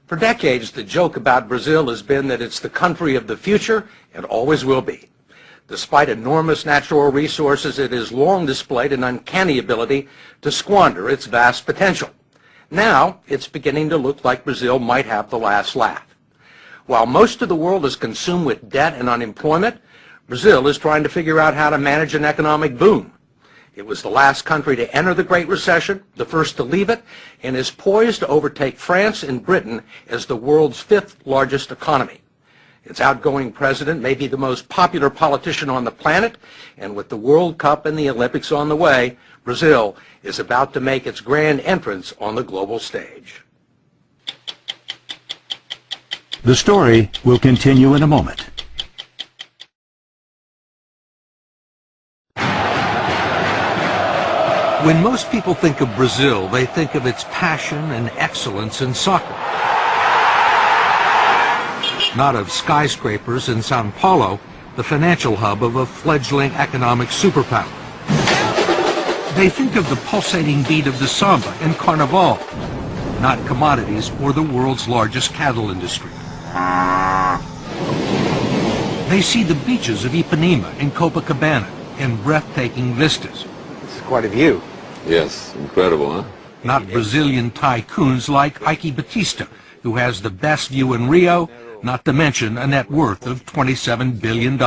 For decades, the joke about Brazil has been that it's the country of the future and always will be. Despite enormous natural resources, it has long displayed an uncanny ability to squander its vast potential. Now, it's beginning to look like Brazil might have the last laugh. While most of the world is consumed with debt and unemployment, Brazil is trying to figure out how to manage an economic boom. It was the last country to enter the Great Recession, the first to leave it, and is poised to overtake France and Britain as the world's fifth largest economy. Its outgoing president may be the most popular politician on the planet, and with the World Cup and the Olympics on the way, Brazil is about to make its grand entrance on the global stage. The story will continue in a moment. When most people think of Brazil, they think of its passion and excellence in soccer. Not of skyscrapers in São Paulo, the financial hub of a fledgling economic superpower. They think of the pulsating beat of the samba and carnival, not commodities or the world's largest cattle industry. They see the beaches of Ipanema and Copacabana and breathtaking vistas. It's quite a view. Yes, incredible, huh? Not Brazilian tycoons like Ike Batista, who has the best view in Rio, not to mention a net worth of $27 billion.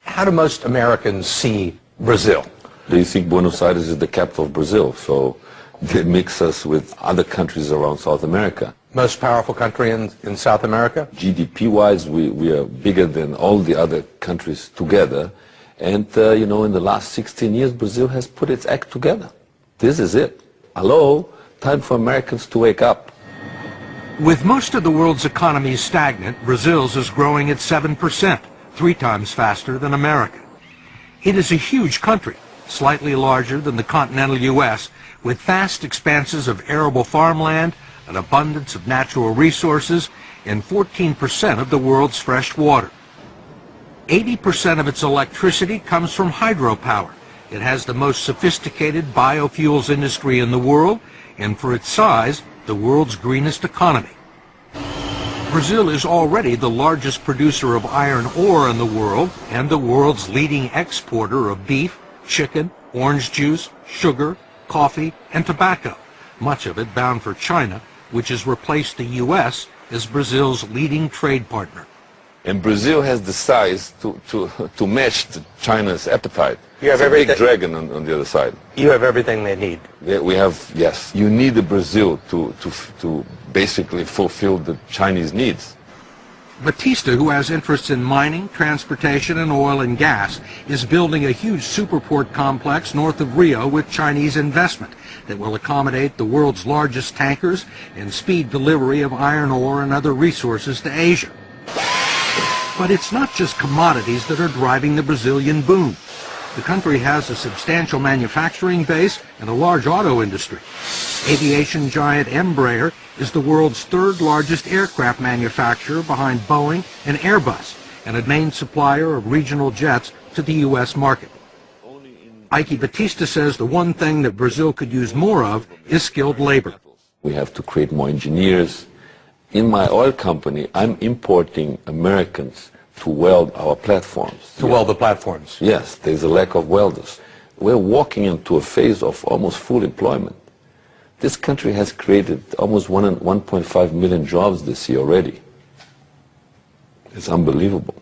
How do most Americans see Brazil? They think Buenos Aires is the capital of Brazil, so they mix us with other countries around South America. Most powerful country in South America? GDP-wise, we are bigger than all the other countries together. And, you know, in the last 16 years, Brazil has put its act together. This is it. Hello, time for Americans to wake up. With most of the world's economies stagnant, Brazil's is growing at 7%, 3 times faster than America. It is a huge country, slightly larger than the continental U.S., with vast expanses of arable farmland, an abundance of natural resources, and 14% of the world's fresh water. 80% of its electricity comes from hydropower. It has the most sophisticated biofuels industry in the world, and for its size, the world's greenest economy. Brazil is already the largest producer of iron ore in the world and the world's leading exporter of beef, chicken, orange juice, sugar, coffee, and tobacco, much of it bound for China, which has replaced the U.S. as Brazil's leading trade partner. And Brazil has the size to match China's appetite. You have it's a big everything. dragon on the other side. You have everything they need. We have, yes. You need the Brazil to basically fulfill the Chinese needs. Batista, who has interests in mining, transportation, and oil and gas, is building a huge superport complex north of Rio with Chinese investment that will accommodate the world's largest tankers and speed delivery of iron ore and other resources to Asia. But it's not just commodities that are driving the Brazilian boom. The country has a substantial manufacturing base and a large auto industry. Aviation giant Embraer is the world's third largest aircraft manufacturer behind Boeing and Airbus, and a main supplier of regional jets to the U.S. market. Ike Batista says the one thing that Brazil could use more of is skilled labor. We have to create more engineers. In my oil company, I'm importing Americans to weld our platforms. To weld the platforms? Yes, there's a lack of welders. We're walking into a phase of almost full employment. This country has created almost 1.5 million jobs this year already. It's unbelievable.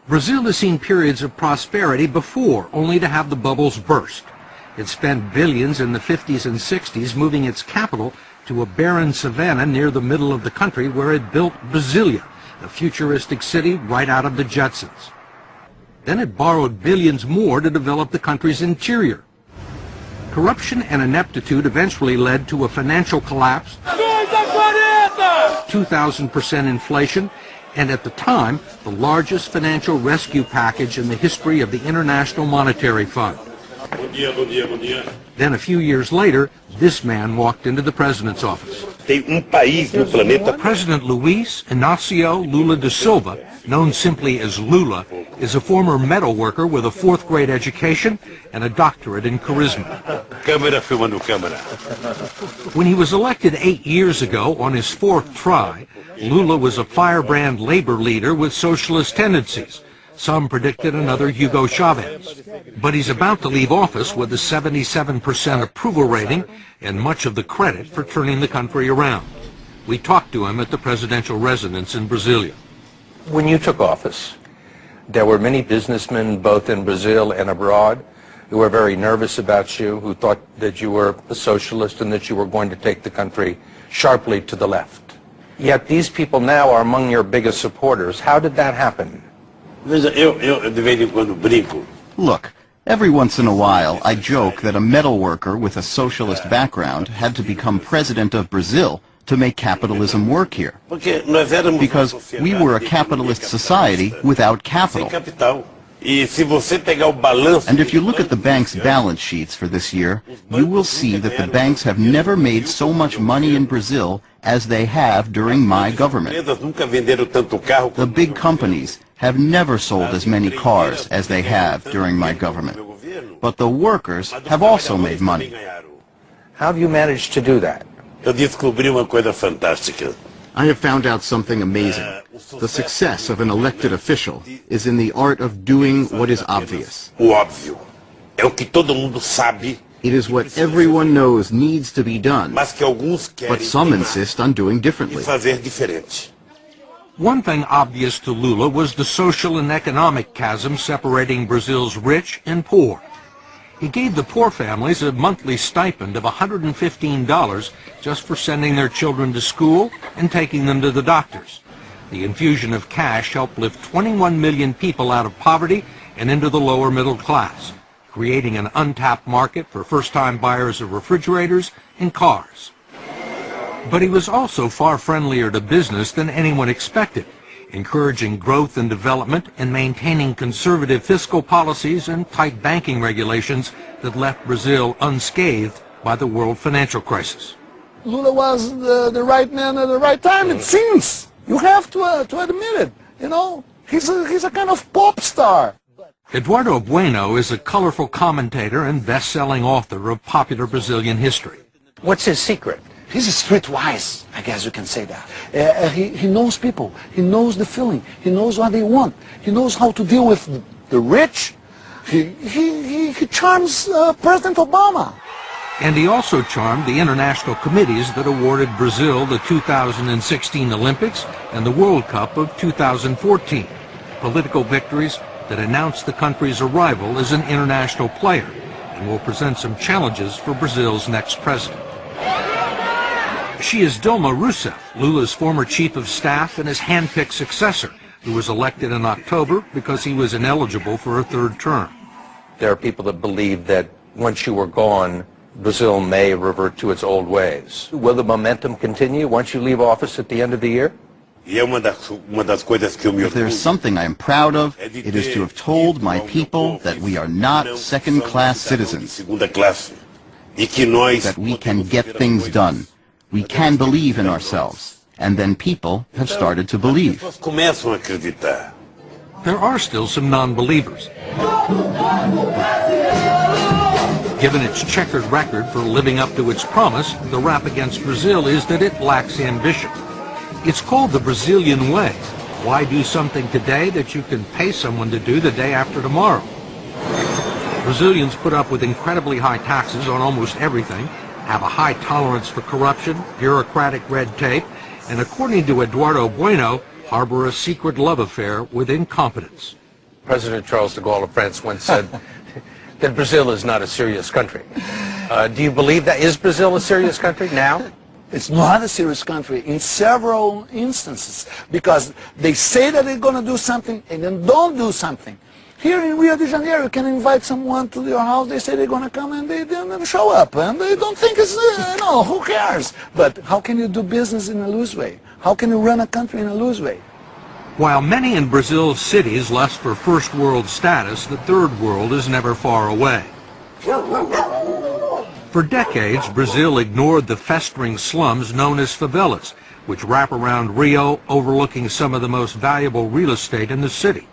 Brazil has seen periods of prosperity before, only to have the bubbles burst. It spent billions in the 50s and 60s moving its capital to a barren savanna near the middle of the country where it built Brasilia, a futuristic city right out of the Jetsons. Then it borrowed billions more to develop the country's interior. Corruption and ineptitude eventually led to a financial collapse, 2,000% inflation, and at the time, the largest financial rescue package in the history of the International Monetary Fund. Then a few years later, this man walked into the president's office. President Luiz Inácio Lula da Silva, known simply as Lula, is a former metal worker with a 4th grade education and a doctorate in charisma. When he was elected 8 years ago on his 4th try, Lula was a firebrand labor leader with socialist tendencies. Some predicted another Hugo Chavez. But he's about to leave office with a 77% approval rating and much of the credit for turning the country around. We talked to him at the presidential residence in Brasilia. When you took office, there were many businessmen both in Brazil and abroad who were very nervous about you, who thought that you were a socialist and that you were going to take the country sharply to the left. Yet these people now are among your biggest supporters. How did that happen? Look, every once in a while I joke that a metal worker with a socialist background had to become president of Brazil to make capitalism work here. Because we were a capitalist society without capital. And if you look at the bank's balance sheets for this year, you will see that the banks have never made so much money in Brazil as they have during my government. The big companies have never sold as many cars as they have during my government. But the workers have also made money. How have you managed to do that? I have found out something amazing. The success of an elected official is in the art of doing what is obvious. It is what everyone knows needs to be done, but some insist on doing differently. One thing obvious to Lula was the social and economic chasm separating Brazil's rich and poor. He gave the poor families a monthly stipend of $115 just for sending their children to school and taking them to the doctors. The infusion of cash helped lift 21 million people out of poverty and into the lower middle class, creating an untapped market for first-time buyers of refrigerators and cars. But he was also far friendlier to business than anyone expected, encouraging growth and development and maintaining conservative fiscal policies and tight banking regulations that left Brazil unscathed by the world financial crisis. Lula was the right man at the right time, it seems. You have to admit it. You know, he's a kind of pop star. Eduardo Bueno is a colorful commentator and best-selling author of popular Brazilian history. What's his secret? He's streetwise, I guess you can say that. He knows people. He knows the feeling. He knows what they want. He knows how to deal with the rich. He charms President Obama. And he also charmed the international committees that awarded Brazil the 2016 Olympics and the World Cup of 2014, political victories that announced the country's arrival as an international player and will present some challenges for Brazil's next president. She is Dilma Rousseff, Lula's former chief of staff and his hand-picked successor, who was elected in October because he was ineligible for a third term. There are people that believe that once you were gone, Brazil may revert to its old ways. Will the momentum continue once you leave office at the end of the year? If there's something I am proud of, it is to have told my people that we are not second-class citizens, that we can get things done. We can believe in ourselves, and then people have started to believe. There are still some non-believers. Given its checkered record for living up to its promise, the rap against Brazil is that it lacks ambition. It's called the Brazilian way. Why do something today that you can pay someone to do the day after tomorrow? Brazilians put up with incredibly high taxes on almost everything, have a high tolerance for corruption, bureaucratic red tape, and according to Eduardo Bueno, harbor a secret love affair with incompetence. President Charles de Gaulle of France once said that Brazil is not a serious country. Do you believe that? Is Brazil a serious country now? It's not a serious country in several instances because they say that they're going to do something and then don't do something. Here in Rio de Janeiro, you can invite someone to your house, they say they're going to come and they don't show up and they don't think it's, who cares? But how can you do business in a loose way? How can you run a country in a loose way? While many in Brazil's cities lust for first world status, the third world is never far away. For decades, Brazil ignored the festering slums known as favelas, which wrap around Rio, overlooking some of the most valuable real estate in the city.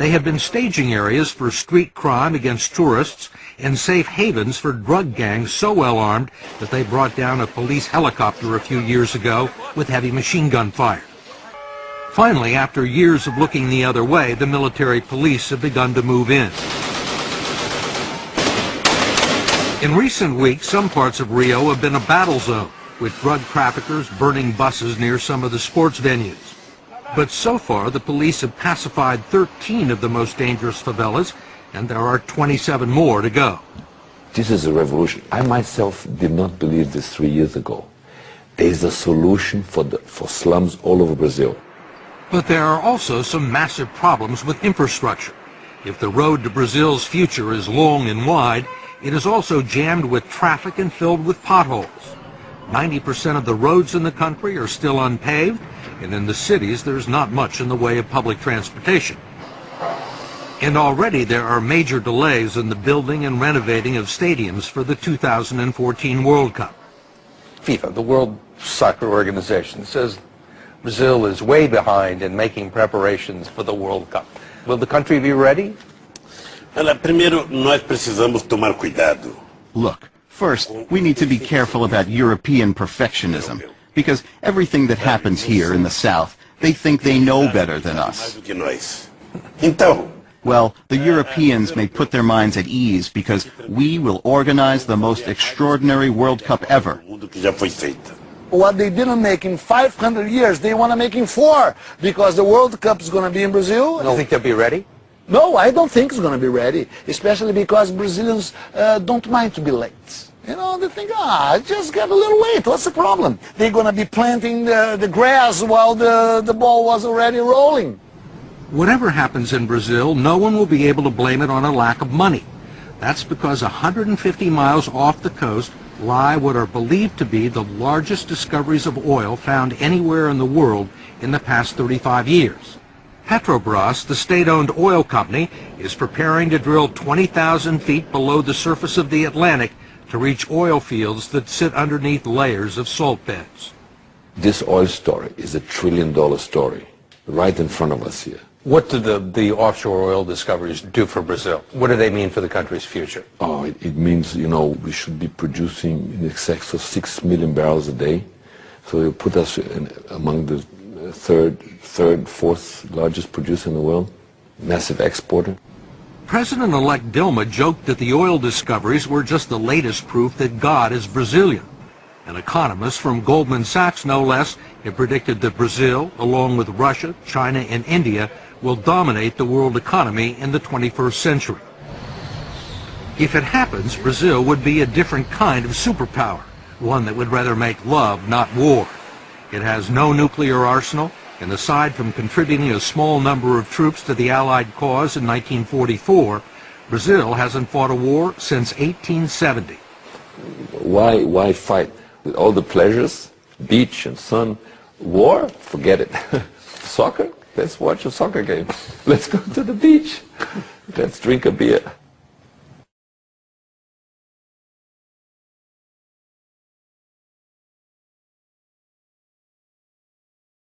They have been staging areas for street crime against tourists and safe havens for drug gangs so well armed that they brought down a police helicopter a few years ago with heavy machine gun fire. Finally, after years of looking the other way, the military police have begun to move in. In recent weeks, some parts of Rio have been a battle zone, with drug traffickers burning buses near some of the sports venues. But so far, the police have pacified 13 of the most dangerous favelas, and there are 27 more to go. This is a revolution. I myself did not believe this 3 years ago. There is a solution for slums all over Brazil. But there are also some massive problems with infrastructure. If the road to Brazil's future is long and wide, it is also jammed with traffic and filled with potholes. 90% of the roads in the country are still unpaved, and in the cities there's not much in the way of public transportation. And already there are major delays in the building and renovating of stadiums for the 2014 World Cup. FIFA, the World Soccer Organization, says Brazil is way behind in making preparations for the World Cup. Will the country be ready? Primeiro, nós precisamos tomar cuidado. Look, first, we need to be careful about European perfectionism, because everything that happens here in the South, they think they know better than us. Então, Well, the Europeans may put their minds at ease because we will organize the most extraordinary World Cup ever. mundo que já foi feita. What they didn't make in 500 years, they want to make in 4, because the World Cup is going to be in Brazil. Do you think they'll be ready? No, I don't think it's going to be ready, especially because Brazilians don't mind to be late. You know, they think, just get a little late, what's the problem? They're going to be planting the grass while the ball was already rolling. Whatever happens in Brazil, no one will be able to blame it on a lack of money. That's because 150 miles off the coast lie what are believed to be the largest discoveries of oil found anywhere in the world in the past 35 years. Petrobras, the state-owned oil company, is preparing to drill 20,000 feet below the surface of the Atlantic to reach oil fields that sit underneath layers of salt beds. This oil story is $1 trillion story right in front of us here. What do the offshore oil discoveries do for Brazil? What do they mean for the country's future? Oh, it means, you know, we should be producing in excess of 6 million barrels a day. So it put us among the third, fourth largest producer in the world, massive exporter. President-elect Dilma joked that the oil discoveries were just the latest proof that God is Brazilian. An economist from Goldman Sachs, no less, had predicted that Brazil, along with Russia, China, and India, will dominate the world economy in the 21st century. If it happens, Brazil would be a different kind of superpower, one that would rather make love, not war. It has no nuclear arsenal, and aside from contributing a small number of troops to the Allied cause in 1944, Brazil hasn't fought a war since 1870. Why fight? With all the pleasures, beach and sun, war, forget it. Soccer, let's watch a soccer game. Let's go to the beach. Let's drink a beer.